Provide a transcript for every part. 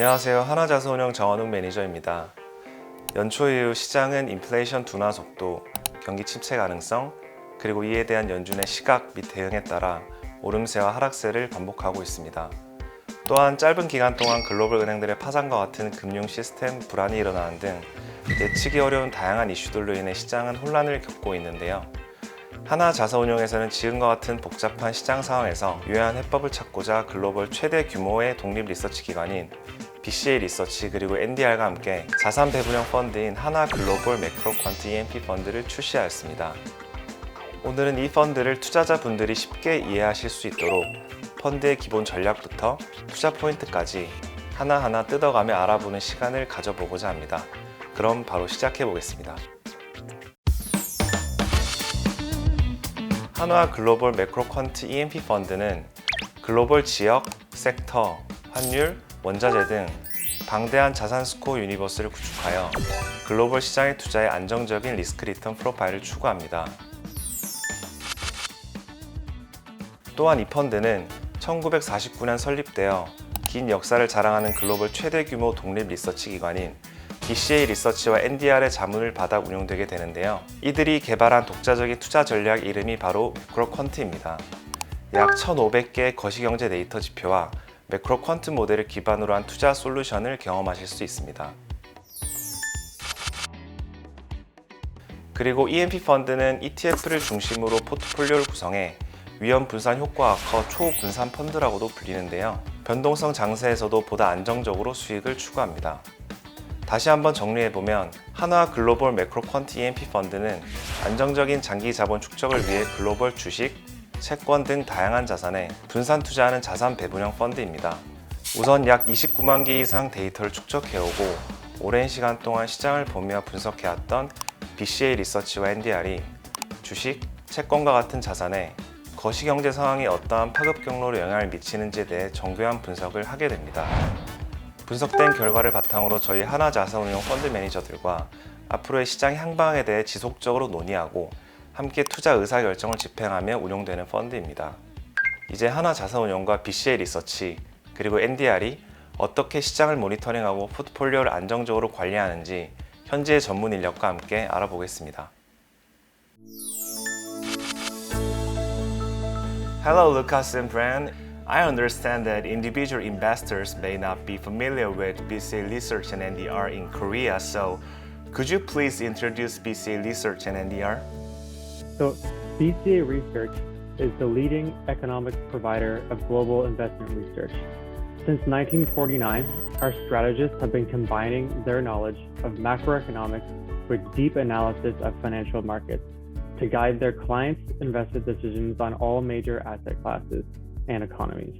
안녕하세요. 한화자산운용 정원웅 매니저입니다. 연초 이후 시장은 인플레이션 둔화 속도, 경기 침체 가능성, 그리고 이에 대한 연준의 시각 및 대응에 따라 오름세와 하락세를 반복하고 있습니다. 또한 짧은 기간 동안 글로벌 은행들의 파산과 같은 금융 시스템 불안이 일어나는 등 예측이 어려운 다양한 이슈들로 인해 시장은 혼란을 겪고 있는데요. 한화자산운용에서는 지금과 같은 복잡한 시장 상황에서 유효한 해법을 찾고자 글로벌 최대 규모의 독립 리서치 기관인 BCA리서치 그리고 NDR과 함께 자산 배분형 펀드인 한화글로벌매크로퀀트EMP펀드를 출시하였습니다. 오늘은 이 펀드를 투자자분들이 쉽게 이해하실 수 있도록 펀드의 기본 전략부터 투자 포인트까지 하나하나 뜯어가며 알아보는 시간을 가져보고자 합니다. 그럼 바로 시작해 보겠습니다. 한화글로벌매크로퀀트EMP펀드는 글로벌 지역, 섹터, 환율, 원자재 등 방대한 자산 스코어 유니버스를 구축하여 글로벌 시장의 투자에 안정적인 리스크 리턴 프로파일을 추구합니다. 또한 이 펀드는 1949년 설립되어 긴 역사를 자랑하는 글로벌 최대 규모 독립 리서치 기관인 BCA리서치와 NDR의 자문을 받아 운용되게 되는데요. 이들이 개발한 독자적인 투자 전략 이름이 바로 매크로퀀트입니다. 약 1,500개의 거시경제 데이터 지표와 매크로퀀트모델을 기반으로 한 투자 솔루션을 경험하실 수 있습니다. 그리고 EMP펀드는 ETF를 중심으로 포트폴리오를 구성해 위험 분산 효과가 커 초분산 펀드라고도 불리는데요. 변동성 장세에서도 보다 안정적으로 수익을 추구합니다. 다시 한번 정리해보면 한화글로벌매크로퀀트EMP펀드는 안정적인 장기 자본 축적을 위해 글로벌 주식, 채권 등 다양한 자산에 분산 투자하는 자산 배분형 펀드입니다. 우선 약 29만 개 이상 데이터를 축적해오고 오랜 시간 동안 시장을 보며 분석해왔던 BCA리서치와 NDR이 주식, 채권과 같은 자산에 거시경제 상황이 어떠한 파급 경로로 영향을 미치는지에 대해 정교한 분석을 하게 됩니다. 분석된 결과를 바탕으로 저희 한화자산운용 펀드 매니저들과 앞으로의 시장 향방에 대해 지속적으로 논의하고 함께 투자 의사결정을 집행하며 운용되는 펀드입니다. 이제 한화자산운용과 BCA리서치 그리고 NDR이 어떻게 시장을 모니터링하고 포트폴리오를 안정적으로 관리하는지 현지의 전문 인력과 함께 알아보겠습니다. Hello, Lucas and Bran. I understand that individual investors may not be familiar with BCA Research and NDR in Korea, so could you please introduce BCA Research and NDR? So, BCA Research is the leading economic provider of global investment research. Since 1949, our strategists have been combining their knowledge of macroeconomics with deep analysis of financial markets to guide their clients' investment decisions on all major asset classes and economies.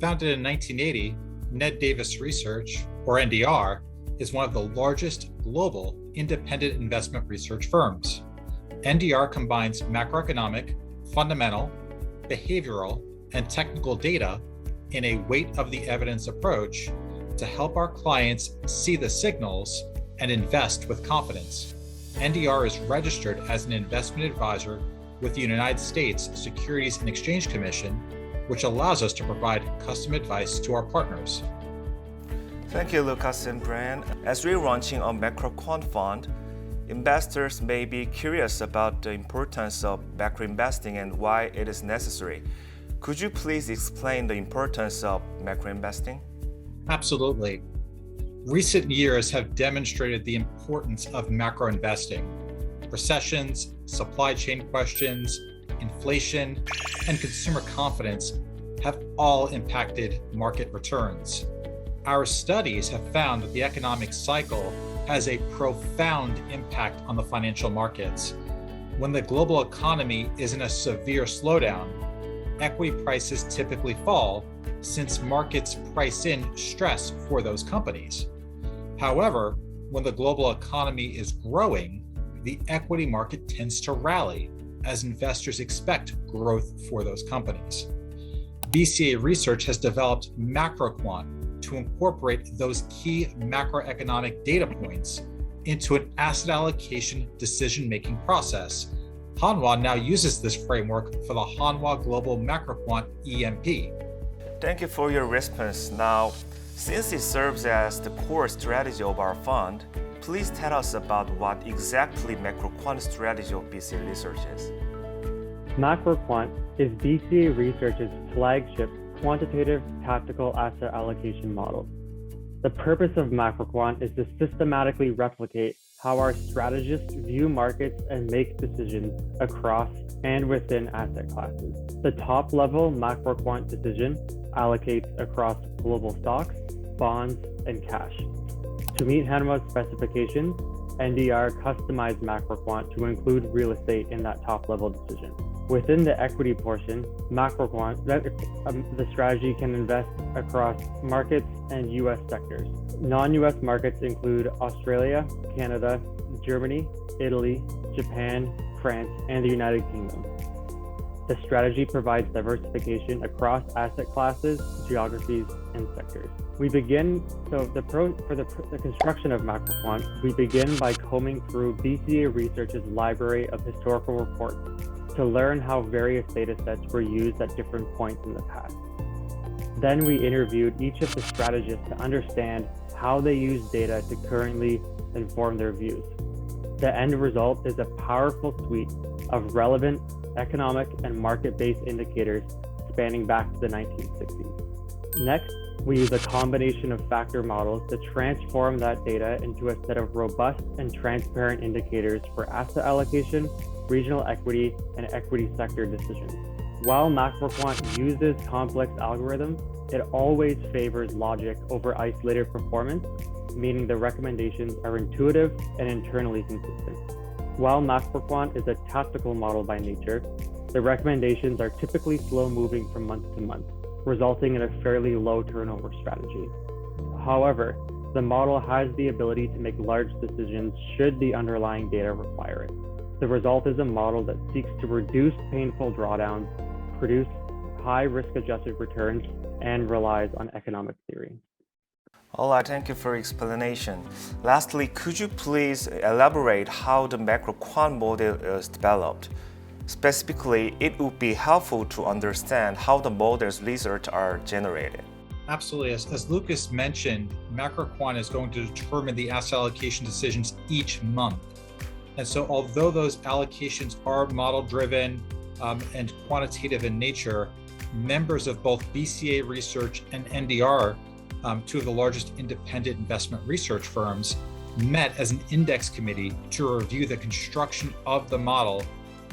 Founded in 1980, Ned Davis Research, or NDR, is one of the largest global independent investment research firms. NDR combines macroeconomic, fundamental, behavioral, and technical data in a weight of the evidence approach to help our clients see the signals and invest with confidence. NDR is registered as an investment advisor with the United States Securities and Exchange Commission, which allows us to provide custom advice to our partners. Thank you, Lucas and Bran. As we're launching a macro-quant fund, investors may be curious about the importance of macro investing and why it is necessary. Could you please explain the importance of macro investing? Absolutely. Recent years have demonstrated the importance of macro investing. Recessions, supply chain questions, inflation, and consumer confidence have all impacted market returns. Our studies have found that the economic cycle has a profound impact on the financial markets. When the global economy is in a severe slowdown, equity prices typically fall since markets price in stress for those companies. However, when the global economy is growing, the equity market tends to rally as investors expect growth for those companies. BCA Research has developed MacroQuant to incorporate those key macroeconomic data points into an asset allocation decision-making process. Hanwha now uses this framework for the Hanwha Global MacroQuant EMP. Thank you for your response. Now, Since it serves as the core strategy of our fund, please tell us about what exactly MacroQuant strategy of BCA Research is. MacroQuant is BCA Research's flagship quantitative tactical asset allocation model. The purpose of MacroQuant is to systematically replicate how our strategists view markets and make decisions across and within asset classes. The top-level MacroQuant decision allocates across global stocks, bonds, and cash. To meet Hanwha's specifications, NDR customized MacroQuant to include real estate in that top-level decision. Within the equity portion, MacroQuant, the strategy can invest across markets and U.S. sectors. Non-U.S. markets include Australia, Canada, Germany, Italy, Japan, France, and the United Kingdom. The strategy provides diversification across asset classes, geographies, and sectors. For the construction of MacroQuant, we begin by combing through BCA Research's library of historical reports to learn how various data sets were used at different points in the past. Then we interviewed each of the strategists to understand how they use data to currently inform their views. The end result is a powerful suite of relevant economic and market-based indicators spanning back to the 1960s. Next, we use a combination of factor models to transform that data into a set of robust and transparent indicators for asset allocation, regional equity, and equity sector decisions. While MacroQuant uses complex algorithms, it always favors logic over isolated performance, meaning the recommendations are intuitive and internally consistent. While MacroQuant is a tactical model by nature, the recommendations are typically slow-moving from month to month, resulting in a fairly low turnover strategy. However, the model has the ability to make large decisions should the underlying data require it. The result is a model that seeks to reduce painful drawdowns, produce high risk-adjusted returns, and relies on economic theory. All right, thank you for your explanation. Lastly, could you please elaborate how the MacroQuant model is developed? Specifically, it would be helpful to understand how the model's results are generated. Absolutely. As Lucas mentioned, MacroQuant is going to determine the asset allocation decisions each month. And so although those allocations are model-driven and quantitative in nature, members of both BCA Research and NDR, two of the largest independent investment research firms, met as an index committee to review the construction of the model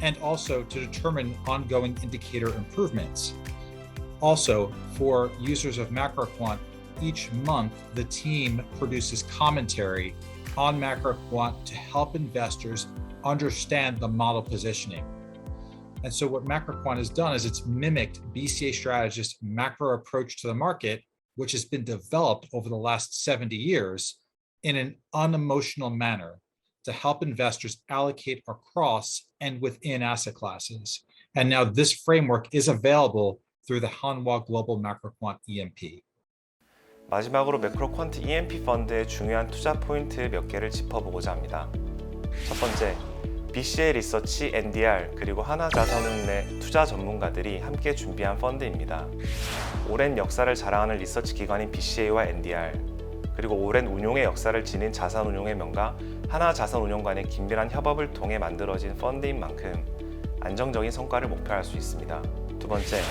and also to determine ongoing indicator improvements. Also, for users of MacroQuant, each month the team produces commentary on MacroQuant to help investors understand the model positioning. And so what MacroQuant has done is it's mimicked BCA strategists' macro approach to the market, which has been developed over the last 70 years in an unemotional manner to help investors allocate across and within asset classes. And now this framework is available through the 한화 Global Macroquant EMP. 마지막으로 매크로퀀트 EMP 펀드의 중요한 투자 포인트 몇 개를 짚어보고자 합니다. 첫 번째, BCA리서치, NDR, 그리고 한화자산운용 내 투자 전문가들이 함께 준비한 펀드입니다. 오랜 역사를 자랑하는 리서치 기관인 BCA와 NDR, 그리고 오랜 운용의 역사를 지닌 자산운용의 명가 한화자산운용 간의 긴밀한 협업을 통해 만들어진 펀드인 만큼 안정적인 성과를 목표할 수 있습니다. 두 번째,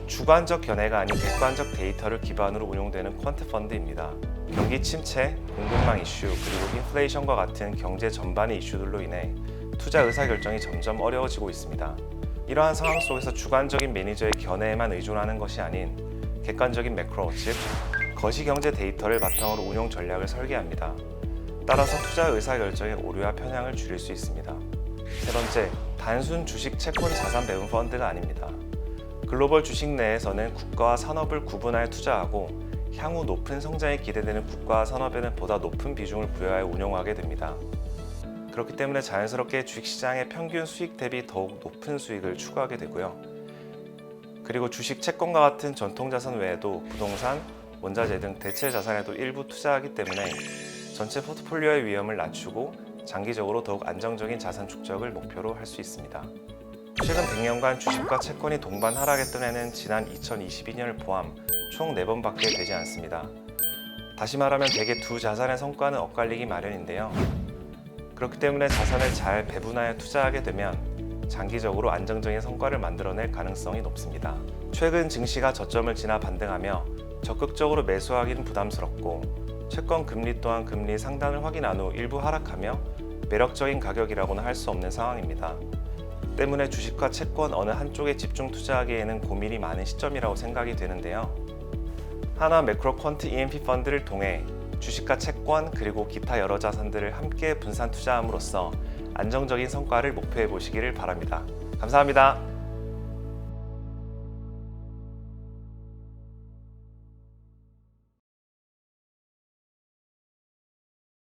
주관적 견해가 아닌 객관적 데이터를 기반으로 운용되는 퀀트 펀드입니다. 경기 침체, 공급망 이슈, 그리고 인플레이션과 같은 경제 전반의 이슈들로 인해 투자 의사결정이 점점 어려워지고 있습니다. 이러한 상황 속에서 주관적인 매니저의 견해에만 의존하는 것이 아닌 객관적인 매크로, 즉 거시경제 데이터를 바탕으로 운용 전략을 설계합니다. 따라서 투자 의사결정의 오류와 편향을 줄일 수 있습니다. 세 번째, 단순 주식 채권 자산 배분 펀드가 아닙니다. 글로벌 주식 내에서는 국가와 산업을 구분하여 투자하고 향후 높은 성장이 기대되는 국가와 산업에는 보다 높은 비중을 부여하여 운용하게 됩니다. 그렇기 때문에 자연스럽게 주식시장의 평균 수익 대비 더욱 높은 수익을 추구하게 되고요. 그리고 주식 채권과 같은 전통자산 외에도 부동산, 원자재 등 대체 자산에도 일부 투자하기 때문에 전체 포트폴리오의 위험을 낮추고 장기적으로 더욱 안정적인 자산 축적을 목표로 할 수 있습니다. 최근 100년간 주식과 채권이 동반 하락했던 해는 지난 2022년을 포함 총 4번밖에 되지 않습니다. 다시 말하면 대개 두 자산의 성과는 엇갈리기 마련인데요. 그렇기 때문에 자산을 잘 배분하여 투자하게 되면 장기적으로 안정적인 성과를 만들어낼 가능성이 높습니다. 최근 증시가 저점을 지나 반등하며 적극적으로 매수하기는 부담스럽고 채권 금리 또한 금리 상단을 확인한 후 일부 하락하며 매력적인 가격이라고는 할 수 없는 상황입니다. 때문에 주식과 채권 어느 한쪽에 집중 투자하기에는 고민이 많은 시점이라고 생각이 되는데요. 한화매크로퀀트EMP펀드를 통해 주식과 채권 그리고 기타 여러 자산들을 함께 분산 투자함으로써 안정적인 성과를 목표해 보시기를 바랍니다. 감사합니다.